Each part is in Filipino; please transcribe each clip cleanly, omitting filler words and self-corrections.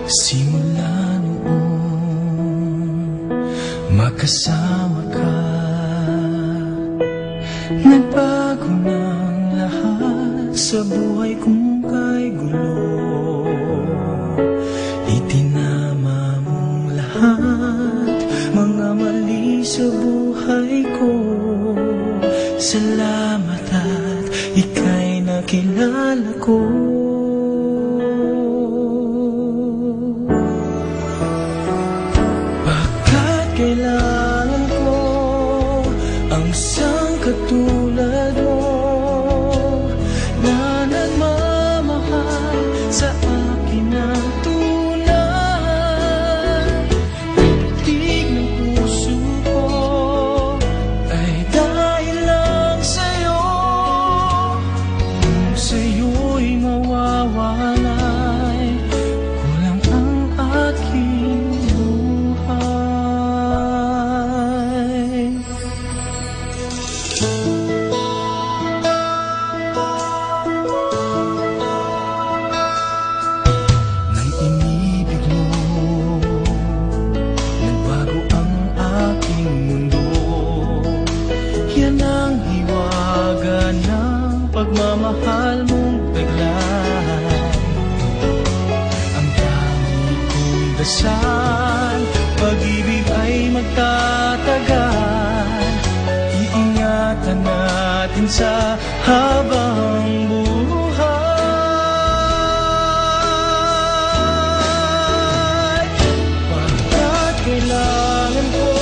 Simula noong makasama ka, nagbago ng lahat sa buhay kong kay gulo. Itinama mong lahat, mga mali sa buhay ko. Salamat at ika'y nakilala ko. Kailangan ko ang isang katulad mo na nagmamahal sa akin ng tunay. Titig ng puso ko ay dahil lang sa'yo. Kung sa'yo'y mawawalay, kulang ang aking buhay. Nang inibig mo, nagbago ang aking mundo. Yan ang hiwaga ng pagmamahal mong taglay. Ang dami kong dasal, pag-ibig ay magtatagal. Iingatan natin sa habang buhay. Pagkat kailangan ko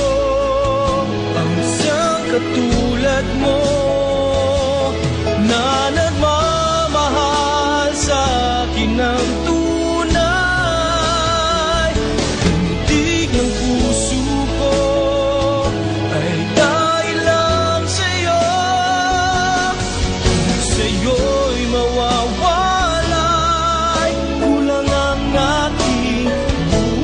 ang isang katulad mo na nagmamahal sa akin ng tunay. Tindig ng puso ko ay dahil lang sa'yo. Kung sa'yo'y mawawalay, kulang ang aking buhay.